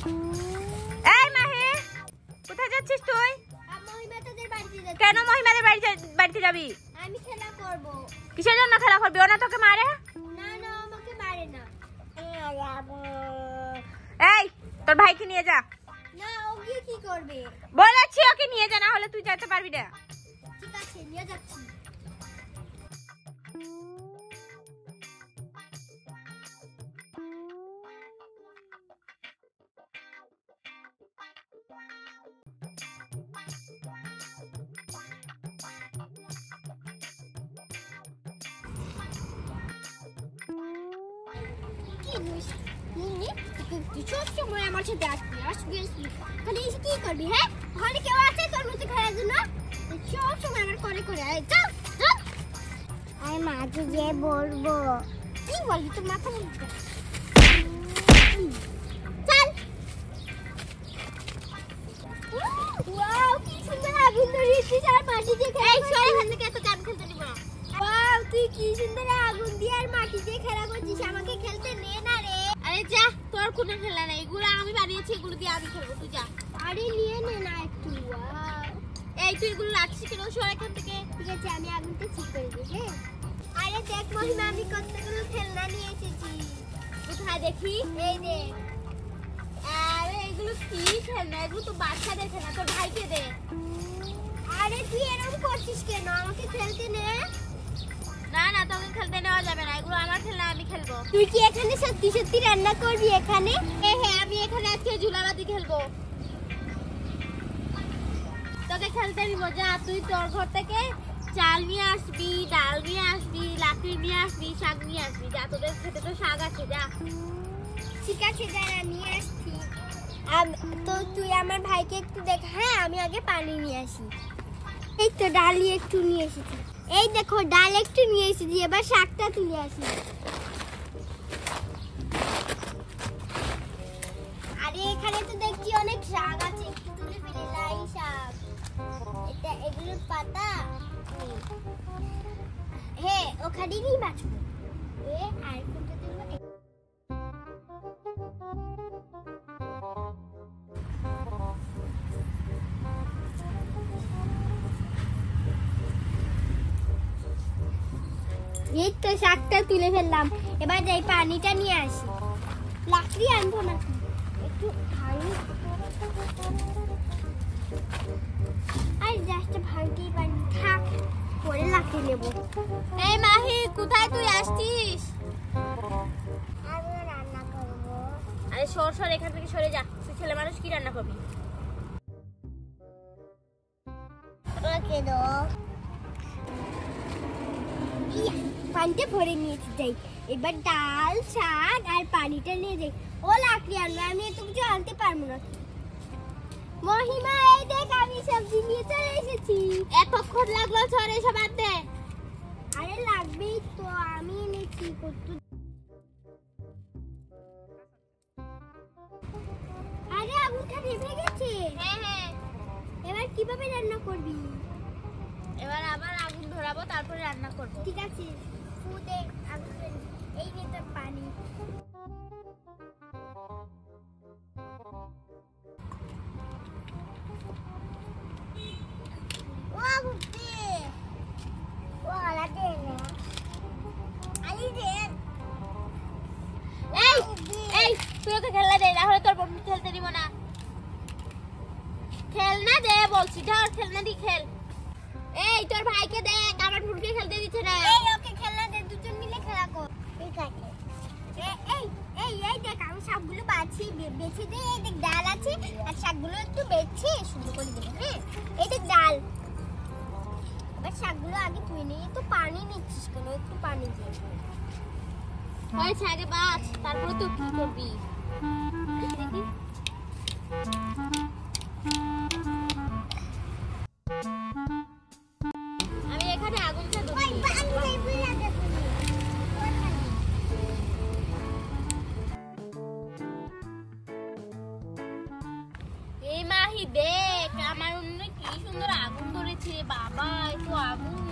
এই মাহি, কোথায় যাচ্ছিস তুই? কেন মহিমাদের বাড়িতে যাবি? আমি খেলা করব। কিসের জন্য খেলা করবি? ওনা তোকে মারে? না না, আমাকে মারে না। এই তোর ভাইকে নিয়ে যা। না, ও গিয়ে কি করবে? বলেছি ওকে নিয়ে যা, না হলে তুই যেতে পারবি না। ঠিক আছে, নিয়ে যাচ্ছি। সব সময় আমার সাথে আসবি। তাহলে এসে কি করবি? হ্যাঁ, ঘরে কেউ আছে তোর মতো খেলার জন্য? সব সময় আমার করে চল চল। আমি মাকে গিয়ে বলবো। কি বলবি? তোর মাথা মুখে চল। ওয়াও, কি সুন্দর আগুন ধরিয়েছিস আর মাটি দিয়ে খেলা। এই সরে এখান থেকে, এত গান খেলতে দিব না। ওয়াও, তুই কি সুন্দর আগুন দিয়ে আর মাটি দিয়ে খেলা করছিস। আমাকে খেলতে নে না রে। আরে যা, তোর কোনো খেলা নেই, এগুলো আমি বানিয়েছি, এগুলো দিয়ে আমি খেলবো, তুই যা। আরে নিয়ে নে না একটু। ওয়াও, এই তুই এগুলো রাখছিস কেন? সর এখান থেকে। ঠিক আছে, আমি আগুনটা ঠিক করে দিই। হ্যাঁ, আরে দেখ মহিমা, আমি কতগুলো খেলনা নিয়ে এসেছি। কোথায় দেখি? এই দেখ। আরে এগুলো কি খেলনা? এগুলো তো বাচ্চাদের খেলনা, তোর ভাইকে দে। আরে তুই এরকম করছিস কেন? আমাকে খেলতে নে। না না, তোকে খেলতে নেওয়া যাবে না, এগুলো আমার খেলনা, আমি খেলবো। তুই কি এখানে সত্যি সত্যি রান্না করবি এখানে? হ্যাঁ, আমি এখানে আজকে ঝুলাবাতি খেলবো। তোকে খেলতে নিব, যা তুই তোর ঘর থেকে চাল নিয়ে আসবি, ডাল নিয়ে আসবি, লাকড়ি নিয়ে আসবি, শাক নিয়ে আসবি। যা, তোদের খেতে তো শাক আছে, যা। ঠিক আছে, দাঁড়া নিয়ে আসছি। তো তুই আমার ভাইকে একটু দেখ। হ্যাঁ, আমি আগে পানি নিয়ে আসি। এই তো ডালি একটু নিয়ে এসেছি। এই দেখো, ডাল একটু নিয়ে এসেছি। এবার শাকটা তুলে আসি। আরে এখানে তো দেখছি অনেক শাক আছে, একটু তুলে ফেলে। লাই শাক, এটা এগুলোর পাতা। হ্যাঁ, ওখানে নিয়ে বাঁচবো। আর কোনটা তুলবো? এই তো শাকটা তুলে ফেললাম। এবার যাই পানিটা নিয়ে আসি। লাকড়ি আনবো না, একটু ভালো। আর জাস্ট ভাঙতেই পারি, থাক, পরে লাকড়ি নেবো। এই মাহি, কোথায় তুই আসছিস? আমি রান্না করবো। আরে সর সর, এখান থেকে সরে যা। তুই ছেলে মানুষ, কি রান্না করবি? ওকে দাও। পানিটা ভরে নিয়েছি, যাই। এবার ডাল, শাক আর পানিটা নিয়ে যাই। ও লাকড়ি আনবে, আমি এত কিছু আনতে পারবো না। মহিমা, এই দেখ, আমি সবজি নিয়ে চলে এসেছি। এতক্ষণ লাগলো সর এসব আনতে? আরে লাগবেই তো, আমি এনেছি। আরে আগুনটা নিভে গেছে। হ্যাঁ, এবার কিভাবে রান্না করবি? এবার আবার আগুন ধরাবো, তারপরে রান্না করবো। ঠিক আছে, ফুদে আগুন। এই নে তোর পানি। তুই ওকে খেলনা দে, না হলে তোর বন্ধু খেলতে দিব না। খেলনা দে বলছি, ধর খেলনা দি খেল। এই তোর ভাইকে দেখ, আমার ফুটকে খেলতে দিচ্ছে না। এই ওকে খেলনা দে, দুজন মিলে খেলা কর। ঠিক আছে। এই দেখ, আমি সবগুলো বেছে দিই। এই দেখ, ডাল আছে আর শাকগুলো একটু বেছে শুরু করে দেবো। হ্যাঁ, এই দেখ ডাল। এবার শাকগুলো আগে ধুয়ে নিয়ে। তো পানি নিচ্ছিস কেন? একটু পানি দিয়ে। হয়েছে, আগে বাছ, তারপরে তুই কি করবি দেখি। আমি এখানে আগুনটা এই মাহি দেখ, আমার উন্নয় কি সুন্দর আগুন ধরেছে। বাবা, একটু আগুন।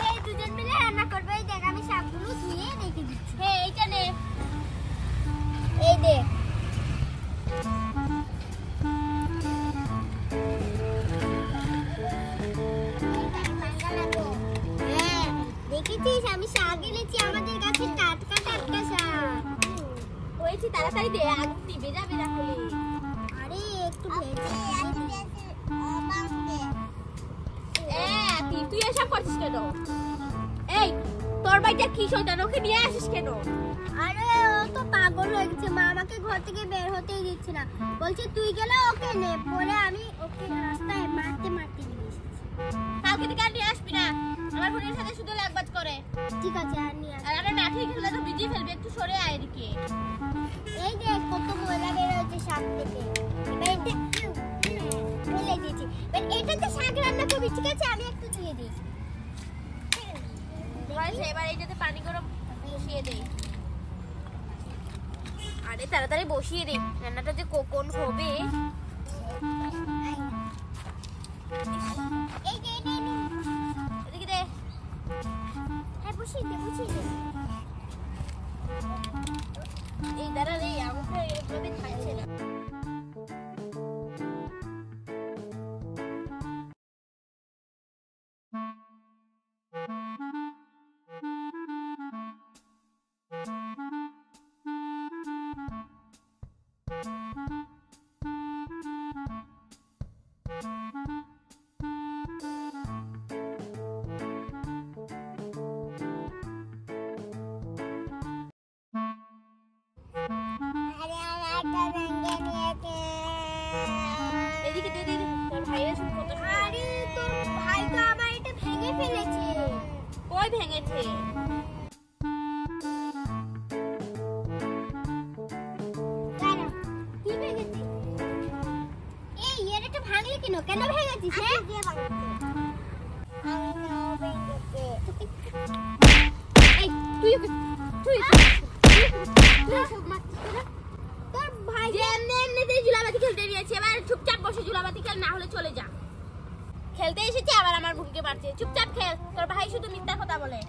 এই দুজন মিলে রান্না করবে। এই দেখ, আমি শাকগুলো ধুয়ে রেখে দিচ্ছি। হ্যাঁ, এইটা নে। এই দেখ। দেখেছিস আমি শাক এনেছি আমাদের গাছে টাটকা টাটকা শাক। হয়েছে তাড়াতাড়ি দে, আগুন নিভে যাবে না হলে। আরে একটু ভেজে তুই এসব করছিস কেন? এই তোর ভাইটা কি শয়তান, ওকে নিয়ে আসিস কেন? আরে ও তো পাগল হয়ে গেছে, মা আমাকে ঘর থেকে বের হতেই দিচ্ছে না, বলছে তুই গেলে ওকে নে। পরে আমি ওকে রাস্তায় মারতে মারতে নিয়ে এসেছি। কালকে থেকে আর নিয়ে আসবি না, আমার বোনের সাথে শুধু লাগবাজ করে। ঠিক আছে আর নিয়ে আসবি। আরে লাঠি খেলে তো ভিজিয়ে ফেলবে, একটু সরে আয় এদিকে। এই দেখ কত ময়লা বের হচ্ছে শাক থেকে, এবার এটা ফেলে দিয়েছি। এটাতে শাক রান্না করবি, ঠিক আছে? আমি একটু ধুয়ে দিই। হয়েছে, এবার এইটাতে পানি গরম বসিয়ে দেই। আরে তাড়াতাড়ি বসিয়ে দে, রান্নাটা যে কখন হবে। এই যে নে নে, এদিকে দে। হ্যাঁ বসিয়ে দে বসিয়ে দে। এই দাঁড়া রে, আমাকে এভাবে খাইছে না। আরে আমারটা ভেঙে নিয়েছে। এদিকে দে দে, তোর ভাইয়ের সব কত। আরে তোর ভাই তো আবার এটা ভেঙে ফেলেছে। কই ভেঙেছে? দাঁড়া, কি ভেঙেছে? এই এর এটা ভাঙলি কেন? কেন ভেঙেছিস? হ্যাঁ এই তুই ওকে তুই তোর ভাই যে এমনিতেই ঝুলাবাতি খেলতে দিয়েছে, এবার চুপচাপ বসে ঝুলাবাতি খেল, না হলে চলে যা। খেলতে এসেছে আবার আমার বুকে মারছে। চুপচাপ খেল, তোর ভাই শুধু মিথ্যা কথা বলে।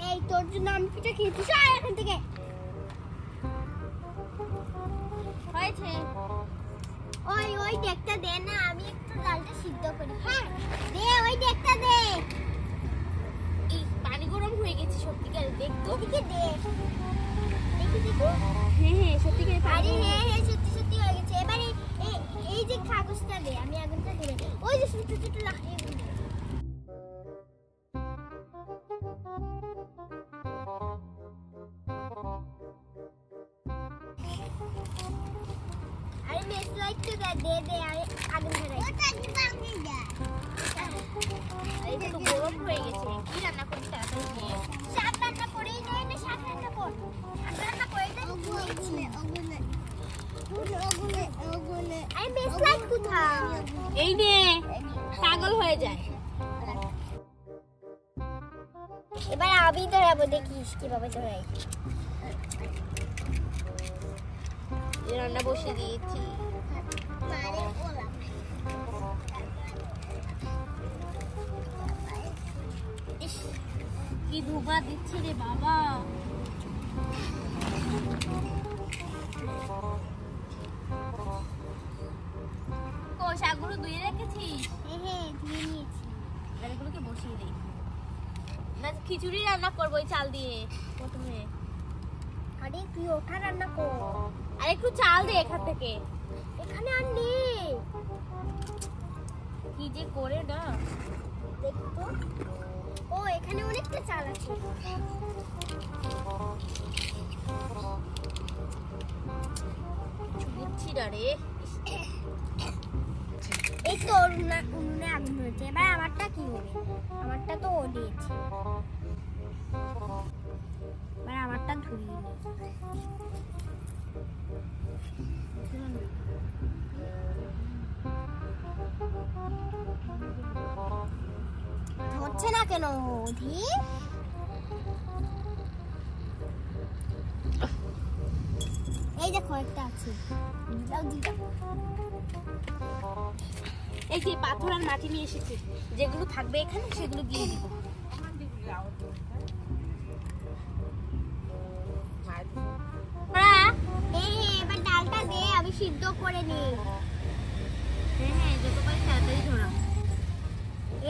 এই তোর জন্য আমি পিঠা খেয়েছি, সর এখান থেকে। হয়েছে, ওই ওই ডেকটা দে না, আমি একটু ডালটা সিদ্ধ করি। হ্যাঁ দে, ওই ডেকটা দে। এই পানি গরম হয়ে গেছে সত্যিকার, দেখতো। ওদিকে দে, দেখি দেখি। হ্যাঁ হ্যাঁ সত্যিকার আরে পানি। হ্যাঁ হ্যাঁ সত্যি সত্যি হয়ে গেছে। এবারে এই যে কাগজটা দে, আমি আগুনটা ধরে দিই। ওই যে ছোট ছোট লাঠিগুলো দে। আরে মেস লাইট তো দে দে, আমি আগুন ধরে। ওটা কি ভাঙে যায়? এটা তো গরম হয়ে গেছে, কি রান্না করছিস তাড়াতাড়ি দিয়ে। শাক রান্না করেই নে, না শাক রান্না কর। শাক রান্না করে দে। ওগুনে ওগুনে ওগুনে ওগুনে। আরে মেস লাইট কোথায়? এই নে, পাগল হয়ে যায়। এবার আমি ধরাবো, দেখিস কিভাবে ধরাই। এই রান্না বসিয়ে দিয়েছি। ইস, কি ধোঁয়া দিচ্ছে রে বাবা। ও শাকগুলো ধুয়ে রেখেছিস? হ্যাঁ ধুয়ে নিয়েছি। এগুলোকে বসিয়ে দিই। না খিচুড়ি রান্না করবো ওই চাল দিয়ে প্রথমে। আরে তুই ওঠা রান্না কর। আর একটু চাল দে এখান থেকে। এখানে আর নেই। কি যে করে না, দেখতো। ও এখানে অনেকটা চাল আছে। বুঝছি না রে। এই তো উনুনে আগুন হয়েছে। এবার আমারটা কি হবে? আমারটা তো ও দিয়েছে। এবার আমারটা ধরিয়ে নি। ধরছে না কেন? ধীর। এই দেখো একটা আছে। দাও দিদা। এই যে পাথর আর মাটি নিয়ে এসেছি, যেগুলো থাকবে এখানে সেগুলো দিয়ে দিব। এবার ডালটা দে, আমি সিদ্ধ করে নিই। হ্যাঁ হ্যাঁ যত পারি তাড়াতাড়ি ধরা।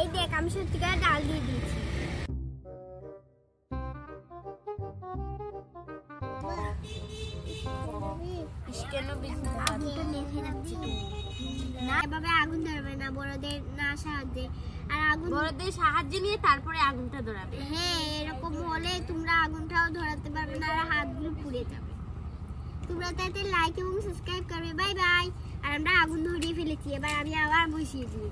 এই দেখ আমি সত্যিকার ডাল দিয়ে দিয়েছি। আগুনটা নেভে যাচ্ছে না, এভাবে আগুন ধরবে না বড়দের না সাহায্যে। আর আগুন বড়দের সাহায্য নিয়ে তারপরে আগুনটা ধরাবে। হ্যাঁ, এরকম হলে তোমরা আগুনটাও ধরাতে পারবে না আর হাতগুলো পুড়ে যাবে। তোমরা তাতে লাইক এবং সাবস্ক্রাইব করবে। Bye bye. আর আমরা আগুন ধরিয়ে ফেলেছি, এবার আমি আবার বসিয়ে দিই।